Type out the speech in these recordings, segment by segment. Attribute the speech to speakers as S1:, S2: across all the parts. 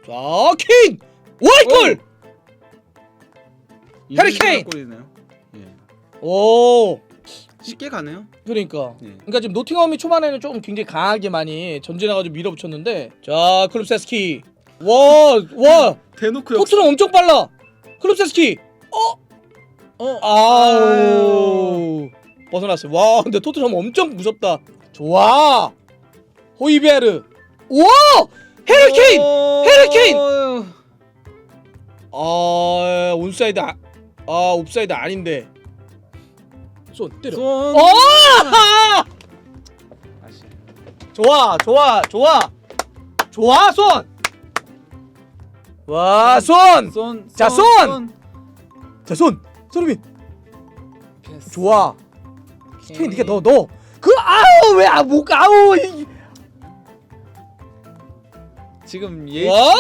S1: 자, 케인! 와이골! 해리 케인!
S2: 골이네요. 예.
S1: 오,
S2: 쉽게 가네요.
S1: 그러니까.
S2: 예.
S1: 그러니까 지금 노팅엄이 초반에는 좀 굉장히 강하게 많이 전진해가지고 밀어붙였는데, 자, 클룹세스키. 와,
S2: 대놓고
S1: 토트넘 엄청 빨라. 클룹세스키. 아우. 벗어났어요. 와, 근데 토트넘 엄청 무섭다. 좋아. 호이베르. 와, 해리 케인. 해리 케인! 온사이드. 옵사이드 아닌데. 손 때려.
S2: 손. 다시.
S1: 좋아, 손. 와, 손.
S2: 손.
S1: 자, 손! 자, 손흥민.
S2: 패스.
S1: 좋아. 케인 네가 넣어. 아우 왜 못 아우.
S2: 지금 예.
S1: 와!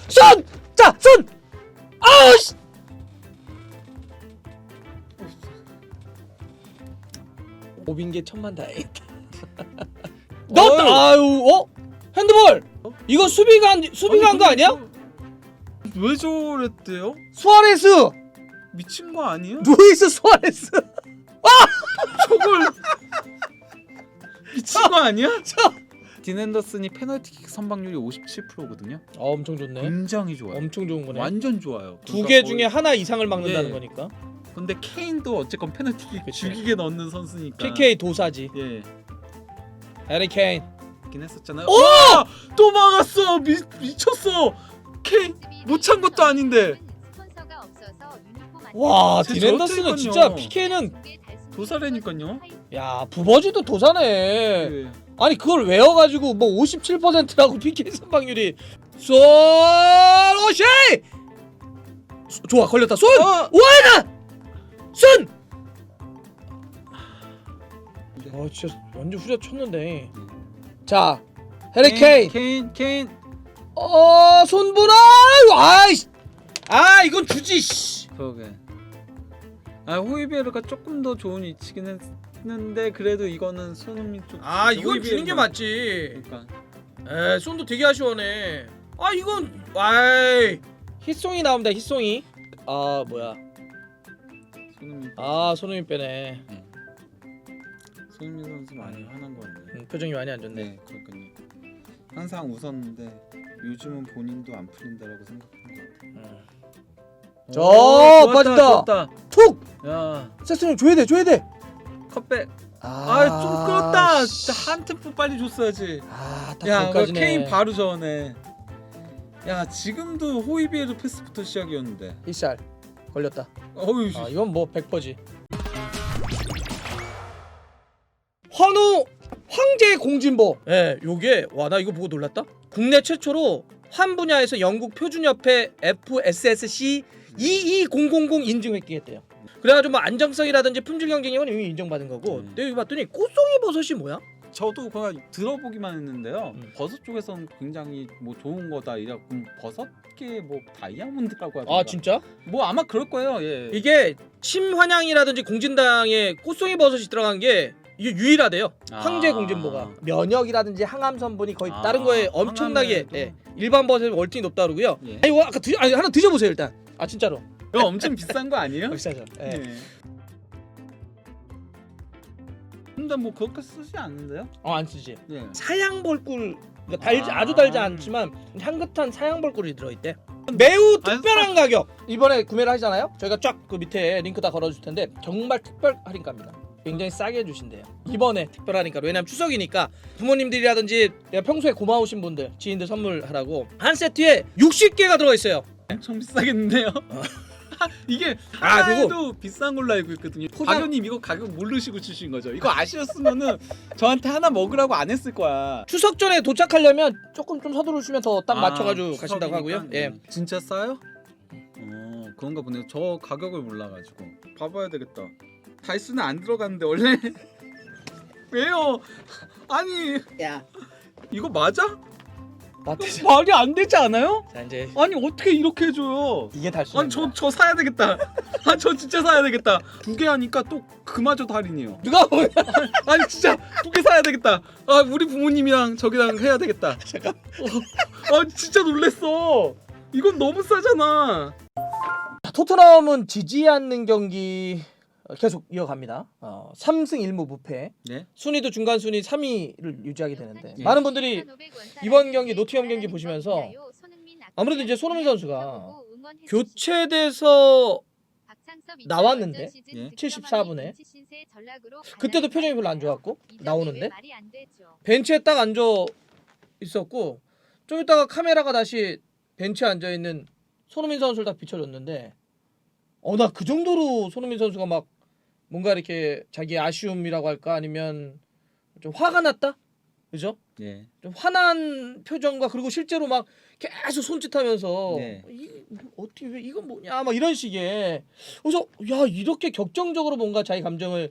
S1: 손! 자, 손! 아우 씨. 오빈게 천만 다행이다. 넣었다. 아유, 핸드볼. 이거 수비가 한 거 아니야?
S2: 왜 저랬대요?
S1: 수아레스.
S2: 미친 거 아니에요?
S1: 루이스 수아레스.
S2: 저걸 미친 거 아니야?
S1: 자.
S2: 딘 앤더슨이 페널티킥 선방률이 57%거든요.
S1: 엄청 좋네.
S2: 굉장히 좋아요.
S1: 엄청 좋은 거네.
S2: 완전 좋아요.
S1: 두 개 중에 하나 이상을 막는다는
S2: 예.
S1: 거니까.
S2: 근데 케인도 어쨌건 페널티킥
S1: 그치.
S2: 죽이게 넣는 선수니까.
S1: PK 도사지.
S2: 예.
S1: 해리 케인.
S2: 긴 했었잖아요.
S1: 오!
S2: 와! 또 막았어. 미쳤어. 케인 못 찬 것도 아닌데.
S1: 와,
S2: 진짜
S1: 딘 앤더슨은
S2: 어떡하냐.
S1: 진짜 PK는
S2: 도사래니까요.
S1: 야, 부버지도 도사네.
S2: 예.
S1: 아니 그걸 외워가지고 뭐 57%라고 PK 선방률이. 오시! 좋아, 걸렸다. 손! 와나! 손! 진짜 완전 후려쳤는데. 자, 해리 케인.
S2: 케인.
S1: 손보라! 아이씨! 이건 주지. 씨.
S2: 그러게. 호이비에르가 조금 더 좋은 위치긴 했는데 그래도 이거는 손흥민 쪽.
S1: 이건 주는 게 맞지.
S2: 그러니까.
S1: 손도 되게 아쉬워네. 이건 히송이 나옵니다. 히송이. 뭐야?
S2: 손흥민.
S1: 손흥민 빼네.
S2: 손흥민 선수 많이 화난 거 같네.
S1: 표정이 많이 안 좋네.
S2: 네, 그러니까요. 항상 웃었는데 요즘은 본인도 안 풀린다라고 생각하는 것 같아요.
S1: 빠진다. 툭.
S2: 야,
S1: 세스는 줘야 돼.
S2: 컵백. 좀 끌었다. 진짜 한 템포 빨리 줬어야지. 야,
S1: 거기까지네.
S2: 케인 바로 전에. 야, 지금도 호이비에르 패스부터 시작이었는데.
S1: 히샬 걸렸다.
S2: 어휴.
S1: 이건 뭐 100%지. 환호 황제 공진보. 요게 나 이거 보고 놀랐다. 국내 최초로 환 분야에서 영국 표준협회 FSSC 22000 인증 획득했대요. 그래가지고 뭐 안정성이라든지 품질 경쟁력은 이미 인정받은 거고. 근데 여기 봤더니 꽃송이 버섯이 뭐야?
S2: 저도 그냥 들어보기만 했는데요. 버섯 쪽에서는 굉장히 뭐 좋은 거다 이라고. 버섯계 뭐 다이아몬드라고 하던가.
S1: 진짜?
S2: 뭐 아마 그럴 거예요. 예.
S1: 이게 침환향이라든지 공진당에 꽃송이 버섯이 들어간 게 이게 유일하대요. 황제 공진보가 면역이라든지 항암 성분이 거의 다른 거에 엄청나게 일반 버섯의 월등히 높다 그러고요. 이거 아까 하나 드셔보세요 일단. 진짜로.
S2: 이거 엄청 비싼 거 아니에요?
S1: 비싸죠.
S2: 예. 근데 뭐 그렇게 쓰지 않는데요?
S1: 안 쓰지.
S2: 예.
S1: 사양벌꿀, 그러니까 아주 달지 않지만 향긋한 사양벌꿀이 들어있대. 매우 특별한 가격. 이번에 구매를 하시잖아요. 저희가 쫙 그 밑에 링크 다 걸어줄 텐데 정말 특별 할인가입니다. 굉장히 싸게 해주신대요. 이번에 특별 할인가로. 왜냐면 추석이니까 부모님들이라든지 내가 평소에 고마우신 분들, 지인들 선물하라고 한 세트에 60개가 들어있어요.
S2: 엄청 비싸겠는데요? 이게 하나에도 비싼 걸로 알고 있거든요. 박연님 이거 가격 모르시고 주신 거죠? 이거 아시었으면은 저한테 하나 먹으라고 안 했을 거야.
S1: 추석 전에 도착하려면 조금 좀 서두르시면 더 딱 맞춰가지고 가신다고 하고요.
S2: 진짜 싸요? 그런가 보네요. 저 가격을 몰라가지고 봐봐야 되겠다. 달수는 안 들어갔는데 원래 왜요? 아니
S1: 야,
S2: 이거 맞아?
S1: 나태주.
S2: 말이 안 되지 않아요?
S1: 자 이제
S2: 아니 어떻게 이렇게 해줘요?
S1: 이게 달수.
S2: 아니 저 사야 되겠다. 아 저 진짜 사야 되겠다. 2개 하니까 또 그마저 할인이에요.
S1: 누가 보면
S2: 아니 진짜 2개 사야 되겠다. 아 우리 부모님이랑 저기랑 해야 되겠다.
S1: 잠깐.
S2: 아 진짜 놀랬어. 이건 너무 싸잖아.
S1: 토트넘은 지지 않는 경기 계속 이어갑니다. 3승 1무 무패.
S2: 네.
S1: 순위도 중간 순위 3위를 유지하게 되는데
S2: 예.
S1: 많은 분들이 이번 경기 노티엄 경기 보시면서 아무래도 이제 손흥민 선수가 교체돼서 나왔는데 74분에 그때도 표정이 별로 안 좋았고 나오는데 벤치에 딱 앉아 있었고 좀 이따가 카메라가 다시 벤치에 앉아 있는 손흥민 선수를 딱 비춰줬는데 나 그 정도로 손흥민 선수가 막 뭔가 이렇게 자기 아쉬움이라고 할까 아니면 좀 화가 났다? 그죠?
S2: 예.
S1: 좀 화난 표정과 그리고 실제로 막 계속 손짓하면서
S2: 네.
S1: 어떻게 왜 이건 뭐냐 막 이런 식의 그래서 야 이렇게 격정적으로 뭔가 자기 감정을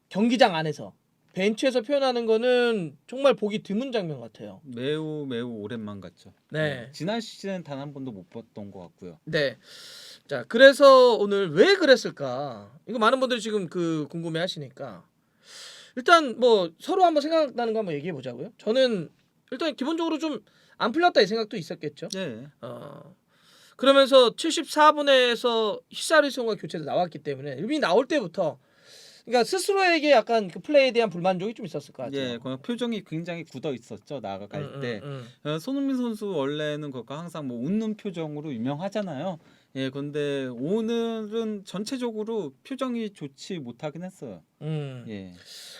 S1: 경기장 안에서 벤치에서 표현하는 거는 정말 보기 드문 장면 같아요.
S2: 매우 오랜만 같죠.
S1: 네.
S2: 지난 시즌은 단 한 번도 못 봤던 것 같고요.
S1: 네. 자 그래서 오늘 왜 그랬을까 이거 많은 분들이 지금 궁금해 하시니까 일단 뭐 서로 한번 생각나는 거 한번 얘기해 보자고요. 저는 일단 기본적으로 좀 안 풀렸다 이 생각도 있었겠죠.
S2: 네.
S1: 그러면서 74분에서 히사리송과 교체도 나왔기 때문에 이미 나올 때부터 그러니까 스스로에게 약간 그 플레이에 대한 불만족이 좀 있었을 것 같아요.
S2: 예, 그 표정이 굉장히 굳어 있었죠. 나갈 때. 손흥민 선수 원래는 그거 항상 뭐 웃는 표정으로 유명하잖아요. 예, 근데 오늘은 전체적으로 표정이 좋지 못하긴 했어요. 예.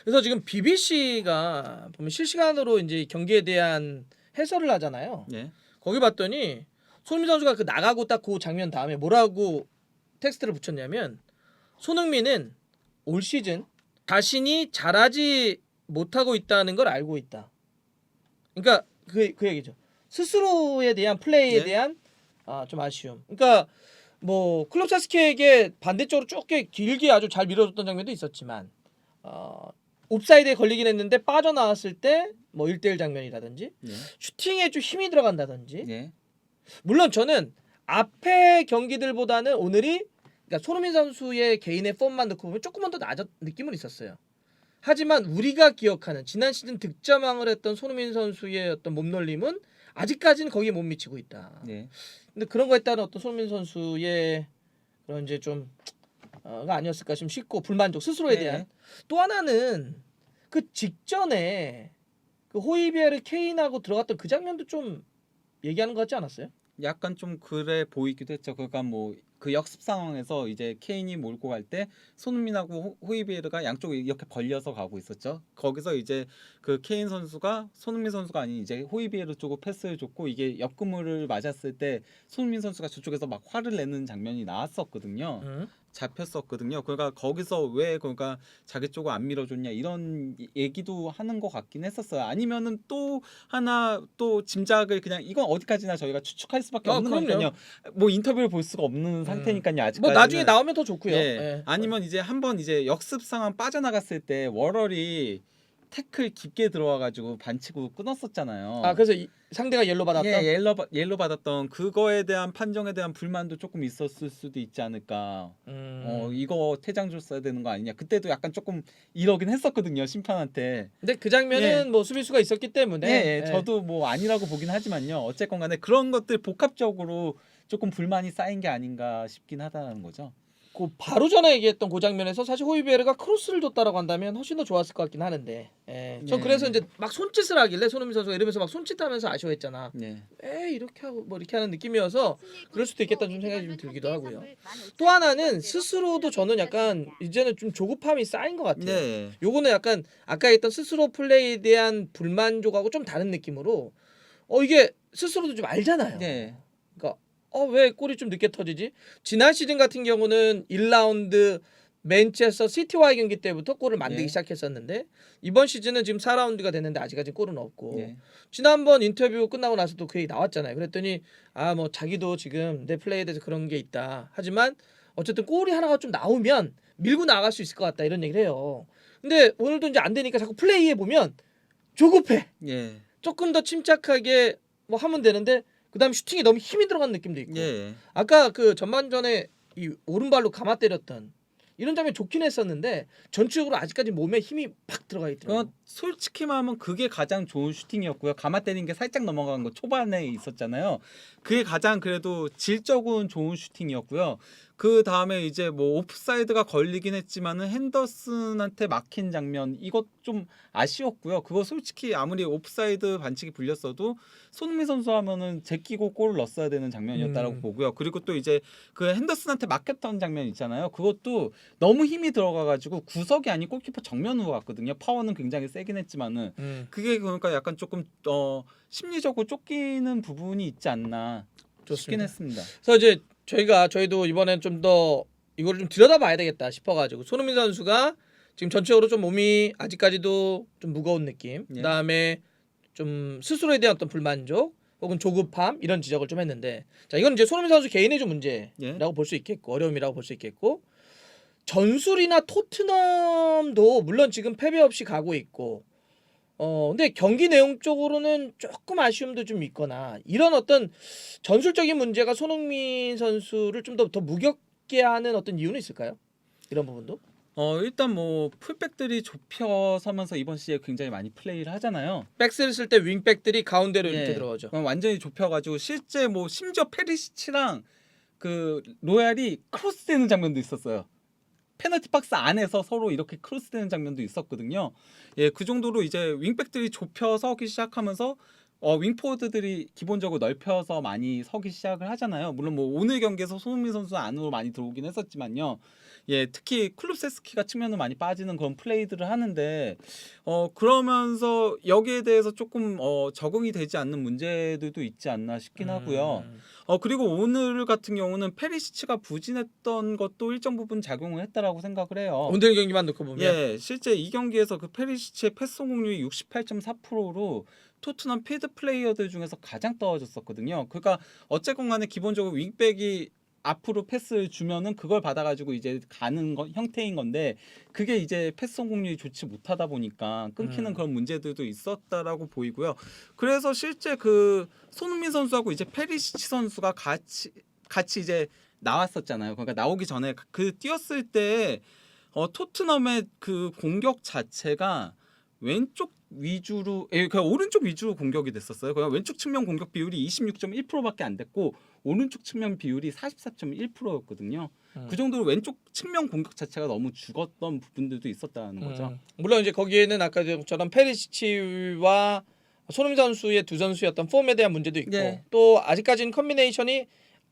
S1: 그래서 지금 BBC가 보면 실시간으로 이제 경기에 대한 해설을 하잖아요.
S2: 예.
S1: 거기 봤더니 손흥민 선수가 그 나가고 딱 그 장면 다음에 뭐라고 텍스트를 붙였냐면 손흥민은 올 시즌 자신이 잘하지 못하고 있다는 걸 알고 있다. 그러니까 그 얘기죠. 스스로에 대한 플레이에
S2: 네.
S1: 대한 좀 아쉬움. 그러니까 뭐 클롭사스케에게 반대쪽으로 쭉 길게 아주 잘 밀어줬던 장면도 있었지만 옵사이드에 걸리긴 했는데 빠져나왔을 때 뭐 1대1 장면이라든지
S2: 예.
S1: 슈팅에 좀 힘이 들어간다든지
S2: 예.
S1: 물론 저는 앞에 경기들보다는 오늘이 그러니까 손흥민 선수의 개인의 폼만 넣고 보면 조금만 더 낮은 느낌은 있었어요. 하지만 우리가 기억하는 지난 시즌 득점왕을 했던 손흥민 선수의 어떤 몸놀림은 아직까지는 거기에 못 미치고 있다.
S2: 예.
S1: 근데 그런 거에 따른 어떤 손흥민 선수의 그런 이제 좀 가 아니었을까 좀 싶고 불만족 스스로에
S2: 네.
S1: 대한 또 하나는 그 직전에 그 호이비에르 케인하고 들어갔던 그 장면도 좀 얘기하는 거 같지 않았어요?
S2: 약간 좀 그래 보이기도 했죠. 그러니까 뭐 그 역습 상황에서 이제 케인이 몰고 갈 때 손흥민하고 호이비에르가 양쪽에 이렇게 벌려서 가고 있었죠. 거기서 이제 그 케인 선수가 손흥민 선수가 아닌 이제 호이비에르 쪽으로 패스를 줬고 이게 옆구물을 맞았을 때 손흥민 선수가 저쪽에서 막 화를 내는 장면이 나왔었거든요. 잡혔었거든요. 그러니까 거기서 왜 그러니까 자기 쪽을 안 밀어줬냐 이런 얘기도 하는 것 같긴 했었어요. 아니면은 또 하나 또 짐작을 그냥 이건 어디까지나 저희가 추측할 수밖에 없는
S1: 그럼요.
S2: 거니까요. 뭐 인터뷰를 볼 수가 없는 상태니까요. 아직까지.
S1: 뭐 나중에 나오면 더 좋고요.
S2: 예.
S1: 예.
S2: 아니면 이제 한번 이제 역습 상황 빠져나갔을 때 워럴이 태클 깊게 들어와가지고 반칙으로 끊었었잖아요.
S1: 그래서 상대가 옐로 받았다.
S2: 예, 옐로 받았던 그거에 대한 판정에 대한 불만도 조금 있었을 수도 있지 않을까. 이거 퇴장 줬어야 되는 거 아니냐. 그때도 약간 조금 이러긴 했었거든요 심판한테.
S1: 근데 그 장면은 뭐 수비수가 있었기 때문에
S2: 예, 저도 뭐 아니라고 보긴 하지만요. 어쨌건 간에 그런 것들 복합적으로 조금 불만이 쌓인 게 아닌가 싶긴 하다는 거죠.
S1: 그 바로 전에 얘기했던 그 장면에서 사실 호이비에르가 크로스를 줬다라고 한다면 훨씬 더 좋았을 것 같긴 하는데 전
S2: 네.
S1: 그래서 이제 막 손짓을 하길래 손흥민 선수가 이러면서 막 손짓하면서 아쉬워했잖아.
S2: 네.
S1: 이렇게 하고 뭐 이렇게 하는 느낌이어서 그럴 수도 있겠다는 좀 생각이 좀 들기도 하고요. 또 하나는 스스로도 저는 약간 이제는 좀 조급함이 쌓인 것 같아요.
S2: 네.
S1: 요거는 약간 아까 했던 스스로 플레이에 대한 불만족하고 좀 다른 느낌으로 이게 스스로도 좀 알잖아요.
S2: 네.
S1: 그러니까 왜 골이 좀 늦게 터지지? 지난 시즌 같은 경우는 1라운드 맨체스터 시티와의 경기 때부터 골을 만들기
S2: 네.
S1: 시작했었는데 이번 시즌은 지금 4라운드가 됐는데 아직까지 골은 없고
S2: 네.
S1: 지난번 인터뷰 끝나고 나서도 그 얘기 나왔잖아요. 그랬더니 뭐 자기도 지금 내 플레이에 대해서 그런 게 있다. 하지만 어쨌든 골이 하나가 좀 나오면 밀고 나갈 수 있을 것 같다 이런 얘기를 해요. 근데 오늘도 이제 안 되니까 자꾸 플레이해 보면 조급해.
S2: 예.
S1: 조금 더 침착하게 뭐 하면 되는데 그다음 슈팅이 너무 힘이 들어간 느낌도 있고.
S2: 예.
S1: 아까 그 전반전에 이 오른발로 감아 때렸던 이런 장면 좋긴 했었는데 전체적으로 아직까지 몸에 힘이 팍 들어가 있더라고요.
S2: 솔직히 말하면 그게 가장 좋은 슈팅이었고요. 감아 때린 게 살짝 넘어간 거 초반에 있었잖아요. 그게 가장 그래도 질적은 좋은 슈팅이었고요. 그 다음에 이제 뭐 오프사이드가 걸리긴 했지만은 핸더슨한테 막힌 장면 이것 좀 아쉬웠고요. 그거 솔직히 아무리 오프사이드 반칙이 불렸어도 손흥민 선수 하면은 제끼고 골을 넣었어야 되는 장면이었다라고 보고요. 그리고 또 이제 그 핸더슨한테 막혔던 장면 있잖아요. 그것도 너무 힘이 들어가가지고 구석이 아닌 골키퍼 정면으로 갔거든요. 파워는 굉장히 세긴 했지만은 그게 그러니까 약간 조금 심리적으로 쫓기는 부분이 있지 않나 싶긴 했습니다.
S1: 그래서 이제 저희도 이번엔 좀 더 이거를 좀 들여다봐야 되겠다 싶어가지고 손흥민 선수가 지금 전체적으로 좀 몸이 아직까지도 좀 무거운 느낌,
S2: 예.
S1: 그다음에 좀 스스로에 대한 어떤 불만족 혹은 조급함 이런 지적을 좀 했는데 자 이건 이제 손흥민 선수 개인의 좀 문제라고
S2: 예.
S1: 볼 수 있겠고 어려움이라고 볼 수 있겠고 전술이나 토트넘도 물론 지금 패배 없이 가고 있고 근데 경기 내용 쪽으로는 조금 아쉬움도 좀 있거나 이런 어떤 전술적인 문제가 손흥민 선수를 좀 더 무겁게 하는 어떤 이유는 있을까요? 이런 부분도?
S2: 일단 뭐 풀백들이 좁혀서면서 이번 시즌에 굉장히 많이 플레이를 하잖아요.
S1: 백스를 쓸 때 윙백들이 가운데로 이렇게
S2: 예.
S1: 들어가죠.
S2: 그럼 완전히 좁혀가지고 실제 뭐 심지어 페리시치랑 그 로얄이 크로스되는 장면도 있었어요. 페널티 박스 안에서 서로 이렇게 크로스되는 장면도 있었거든요. 예, 그 정도로 이제 윙백들이 좁혀 서기 시작하면서 윙포워드들이 기본적으로 넓혀서 많이 서기 시작을 하잖아요. 물론 뭐 오늘 경기에서 손흥민 선수 안으로 많이 들어오긴 했었지만요. 예, 특히 클룹세스키가 측면으로 많이 빠지는 그런 플레이들을 하는데 그러면서 여기에 대해서 조금 적응이 되지 않는 문제들도 있지 않나 싶긴 하고요. 그리고 오늘 같은 경우는 페리시치가 부진했던 것도 일정 부분 작용을 했다라고 생각을 해요.
S1: 오늘 경기만 놓고 보면
S2: 예, 실제 이 경기에서 그 페리시치의 패스 성공률이 68.4%로 토트넘 필드 플레이어들 중에서 가장 떨어졌었거든요. 그러니까 어쨌건 간에 기본적으로 윙백이 앞으로 패스를 주면은 그걸 받아가지고 이제 가는 형태인 건데 그게 이제 패스 성공률이 좋지 못하다 보니까 끊기는 그런 문제들도 있었다라고 보이고요. 그래서 실제 그 손흥민 선수하고 이제 페리시치 선수가 같이 이제 나왔었잖아요. 그러니까 나오기 전에 그 뛰었을 때 토트넘의 그 공격 자체가 왼쪽 위주로, 그냥 오른쪽 위주로 공격이 됐었어요. 그냥 왼쪽 측면 공격 비율이 26.1%밖에 안 됐고 오른쪽 측면 비율이 44.1%였거든요. 그 정도로 왼쪽 측면 공격 자체가 너무 죽었던 부분들도 있었다는 거죠.
S1: 물론 이제 거기에는 아까 저런 페리시치와 손흥민 선수의 두 선수의 어떤 폼에 대한 문제도 있고
S2: 예.
S1: 또 아직까지는 컨비네이션이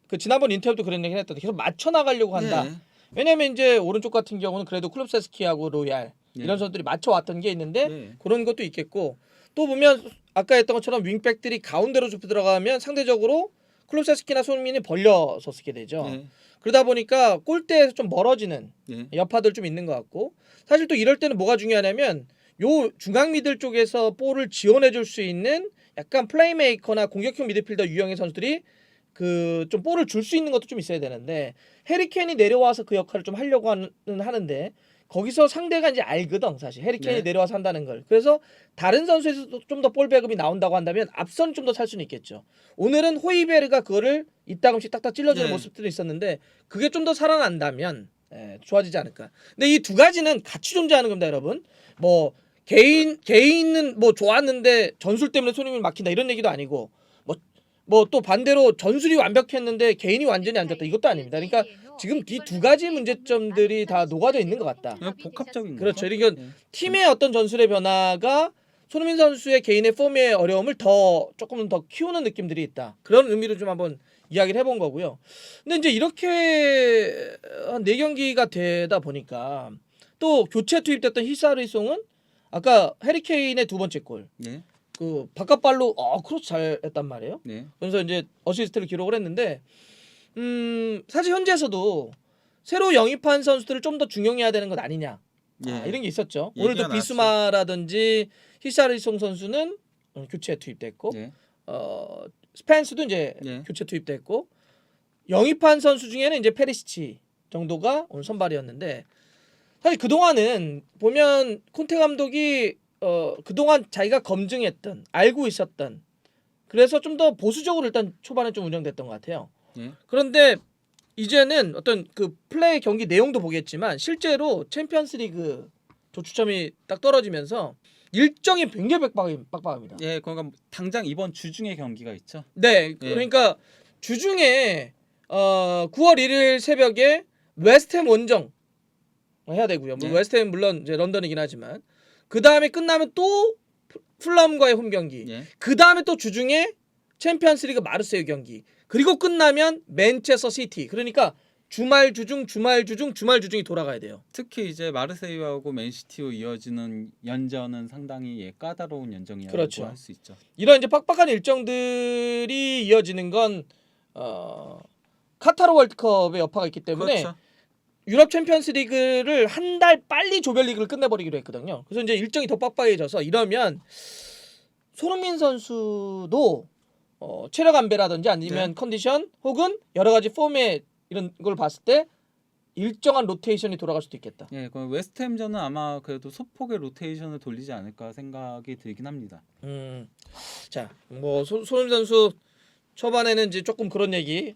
S1: 그 지난번 인터뷰도 그런 얘기를 했던 계속 맞춰 나가려고 한다.
S2: 예.
S1: 왜냐면 이제 오른쪽 같은 경우는 그래도 클룹세스키하고 로얄 이런 선수들이 맞춰 왔던 게 있는데
S2: 예.
S1: 그런 것도 있겠고 또 보면 아까 했던 것처럼 윙백들이 가운데로 좁혀 들어가면 상대적으로 클룹세스키나 손흥민이 벌려서 쓰게 되죠.
S2: 예.
S1: 그러다 보니까 골대에서 좀 멀어지는
S2: 예.
S1: 여파들 좀 있는 것 같고 사실 또 이럴 때는 뭐가 중요하냐면 요 중앙 미들 쪽에서 볼을 지원해 줄 수 있는 약간 플레이메이커나 공격형 미드필더 유형의 선수들이 그 좀 볼을 줄 수 있는 것도 좀 있어야 되는데 해리케인이 내려와서 그 역할을 좀 하려고 하는데 거기서 상대가 이제 알거든 사실 해리케인이
S2: 네.
S1: 내려와서 한다는 걸. 그래서 다른 선수에서도 좀 더 볼 배급이 나온다고 한다면 앞선 좀 더 살 수는 있겠죠. 오늘은 호이베르가 그거를 이따금씩 딱딱 찔러주는
S2: 네.
S1: 모습들이 있었는데 그게 좀 더 살아난다면 좋아지지 않을까. 근데 이 두 가지는 같이 존재하는 겁니다, 여러분. 뭐 개인은 뭐 좋았는데 전술 때문에 손흥민이 막힌다 이런 얘기도 아니고 뭐 또 반대로 전술이 완벽했는데 개인이 완전히 안 좋다 이것도 아닙니다. 그러니까 지금 이 두 가지 문제점들이 다 녹아져 있는 것 같다.
S2: 그냥 복합적인
S1: 그렇죠.
S2: 거죠.
S1: 이건 팀의 어떤 전술의 변화가 손흥민 선수의 개인의 폼의 어려움을 더 조금 더 키우는 느낌들이 있다. 그런 의미로 좀 한번 이야기를 해본 거고요. 근데 이제 이렇게 한 4경기가 되다 보니까 또 교체 투입됐던 히사르송은 아까 해리케인의 두 번째 골.
S2: 예.
S1: 그 바깥발로 크로스 잘했단 말이에요.
S2: 네.
S1: 그래서 이제 어시스트를 기록을 했는데 사실 현지에서도 새로 영입한 선수들을 좀 더 중용해야 되는 것 아니냐 이런 게 있었죠.
S2: 얘기가
S1: 오늘도
S2: 나왔죠.
S1: 비수마라든지 히사르송 선수는 교체 투입됐고
S2: 예.
S1: 스펜스도 이제
S2: 예.
S1: 교체 투입됐고 영입한 선수 중에는 이제 페리시치 정도가 오늘 선발이었는데 사실 그 동안은 보면 콘테 감독이 그동안 자기가 검증했던 알고 있었던 그래서 좀 더 보수적으로 일단 초반에 좀 운영됐던 것 같아요.
S2: 예.
S1: 그런데 이제는 어떤 그 플레이 경기 내용도 보겠지만 실제로 챔피언스리그 조추첨이 딱 떨어지면서 일정이 굉장히 빡빡합니다.
S2: 예, 그러니까 당장 이번 주중에 경기가 있죠.
S1: 네,
S2: 예.
S1: 그러니까 주중에 9월 1일 새벽에 웨스트햄 원정 해야 되고요. 뭐
S2: 예.
S1: 웨스트햄 물론 이제 런던이긴 하지만 그 다음에 끝나면 또 풀람과의 홈 경기.
S2: 예.
S1: 그 다음에 또 주중에 챔피언스리그 마르세유 경기. 그리고 끝나면 맨체스터 시티. 그러니까 주말 주중이 돌아가야 돼요.
S2: 특히 이제 마르세유하고 맨시티로 이어지는 연전은 상당히 까다로운 연정이라고
S1: 그렇죠.
S2: 할 수 있죠.
S1: 이런 이제 빡빡한 일정들이 이어지는 건 카타르 월드컵의 여파가 있기 때문에
S2: 그렇죠.
S1: 유럽 챔피언스리그를 한 달 빨리 조별리그를 끝내버리기로 했거든요. 그래서 이제 일정이 더 빡빡해져서 이러면 손흥민 선수도 체력 안배라든지 아니면
S2: 네.
S1: 컨디션 혹은 여러 가지 폼의 이런 걸 봤을 때 일정한 로테이션이 돌아갈 수도 있겠다.
S2: 예, 그 웨스트햄전은 아마 그래도 소폭의 로테이션을 돌리지 않을까 생각이 들긴 합니다.
S1: 자, 뭐 손흥민 선수 초반에는 이제 조금 그런 얘기,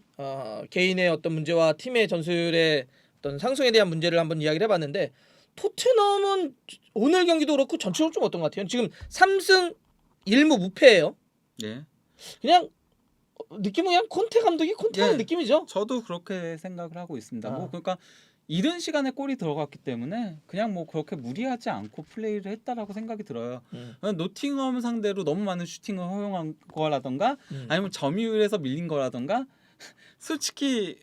S1: 개인의 어떤 문제와 팀의 전술의 어떤 상승에 대한 문제를 한번 이야기를 해봤는데 토트넘은 오늘 경기도 그렇고 전체적으로 좀 어떤 것 같아요? 지금 3승 1무 무패예요.
S2: 예.
S1: 그냥 느낌은 그냥 콘테 감독이 콘테하는
S2: 예.
S1: 느낌이죠.
S2: 저도 그렇게 생각을 하고 있습니다.
S1: 아.
S2: 뭐 그러니까 이른 시간에 골이 들어갔기 때문에 그냥 뭐 그렇게 무리하지 않고 플레이를 했다라고 생각이 들어요. 노팅엄 상대로 너무 많은 슈팅을 허용한 거라던가 아니면 점유율에서 밀린 거라던가 솔직히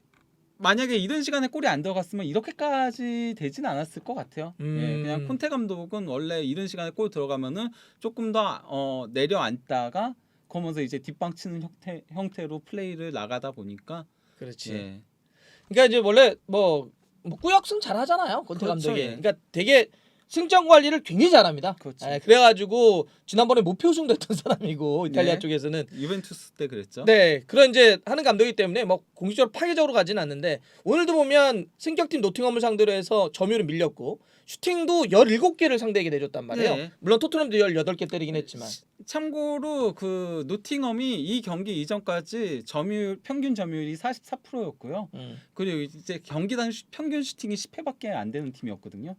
S2: 만약에 이른 시간에 골이 안 들어갔으면 이렇게까지 되진 않았을 것 같아요. 예, 그냥 콘테 감독은 원래 이른 시간에 골 들어가면은 조금 더 내려앉다가 그러면서 이제 뒷방 치는 형태로 플레이를 나가다 보니까
S1: 그렇지.
S2: 예.
S1: 그러니까 이제 원래 뭐 꾸역승 잘하잖아요. 콘테
S2: 그렇죠,
S1: 감독이.
S2: 예.
S1: 그러니까 되게 승점 관리를 굉장히 잘합니다.
S2: 그렇죠.
S1: 그래가지고 지난번에 무표승도 했던 사람이고 이탈리아
S2: 네.
S1: 쪽에서는
S2: 유벤투스 때 그랬죠.
S1: 네 그런 이제 하는 감독이기 때문에 뭐 공식적으로 파괴적으로 가지는 않는데 오늘도 보면 승격팀 노팅엄을 상대로 해서 점유율은 밀렸고 슈팅도 17개를 상대에게 내줬단 말이에요.
S2: 네.
S1: 물론 토트넘도 18개 때리긴 했지만
S2: 참고로 그 노팅엄이 이 경기 이전까지 평균 점유율이 44%였고요. 그리고 이제 경기당 평균 슈팅이 10회밖에 안 되는 팀이었거든요.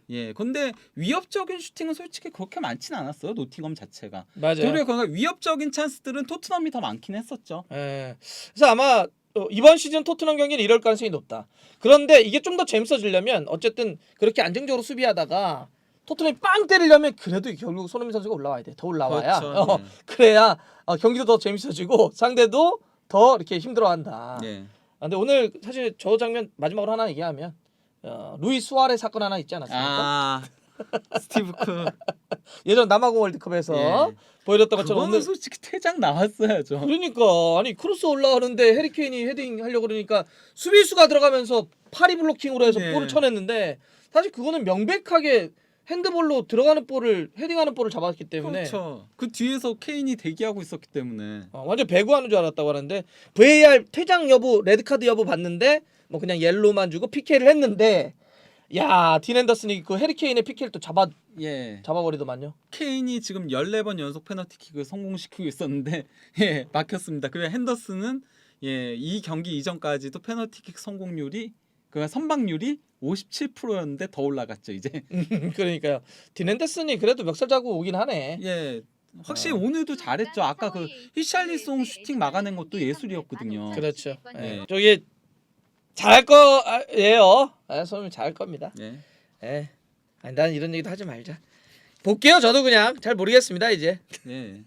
S2: 예, 근데 위협적인 슈팅은 솔직히 그렇게 많지는 않았어요. 노팅엄 자체가.
S1: 맞아요.
S2: 도리어 그러니까 위협적인 찬스들은 토트넘이 더 많긴 했었죠.
S1: 예. 그래서 아마 이번 시즌 토트넘 경기는 이럴 가능성이 높다. 그런데 이게 좀 더 재밌어지려면 어쨌든 그렇게 안정적으로 수비하다가 토트넘이 빵 때리려면 그래도 결국 손흥민 선수가 올라와야 돼. 더 올라와야.
S2: 그렇죠. 네.
S1: 그래야 경기도 더 재밌어지고 상대도 더 이렇게 힘들어한다.
S2: 예.
S1: 근데 오늘 사실 저 장면 마지막으로 하나 얘기하면 루이 수아레 사건 하나 있지 않았습니까?
S2: 아, 스티브 크.
S1: 예전 남아공 월드컵에서
S2: 예.
S1: 보여줬던 것처럼
S2: 그거는
S1: 오늘
S2: 솔직히 퇴장 나왔어야죠.
S1: 그러니까 아니 크로스 올라가는데 해리케인이 헤딩 하려고 그러니까 수비수가 들어가면서 파리 블로킹으로 해서
S2: 네.
S1: 볼을 쳐냈는데 사실 그거는 명백하게 핸드볼로 들어가는 볼을 헤딩하는 볼을 잡았기 때문에
S2: 그렇죠. 그 뒤에서 케인이 대기하고 있었기 때문에.
S1: 완전 배구하는 줄 알았다고 하는데 VAR 퇴장 여부 레드카드 여부 봤는데 뭐 그냥 옐로만 주고 PK를 했는데 야, 딘 앤더슨이 그 해리케인의 PK를 또 잡아버리더만요.
S2: 케인이 지금 14번 연속 페널티킥을 성공시키고 있었는데 예, 막혔습니다. 그리고 핸더슨은 이 경기 이전까지도 페널티킥 성공률이 그러니까 선방률이 57%였는데 더 올라갔죠, 이제.
S1: 그러니까요. 딘 앤더슨이 그래도 멱살 잡고 오긴 하네.
S2: 예. 확실히 오늘도 잘했죠. 아까 그 히샬리송 슈팅 막아낸 것도 예술이었거든요.
S1: 그렇죠.
S2: 네.
S1: 저기 잘할 거예요. 손흥민 잘할 겁니다.
S2: 예.
S1: 아니, 난 이런 얘기도 하지 말자. 볼게요. 저도 그냥 잘 모르겠습니다 이제.
S2: 예.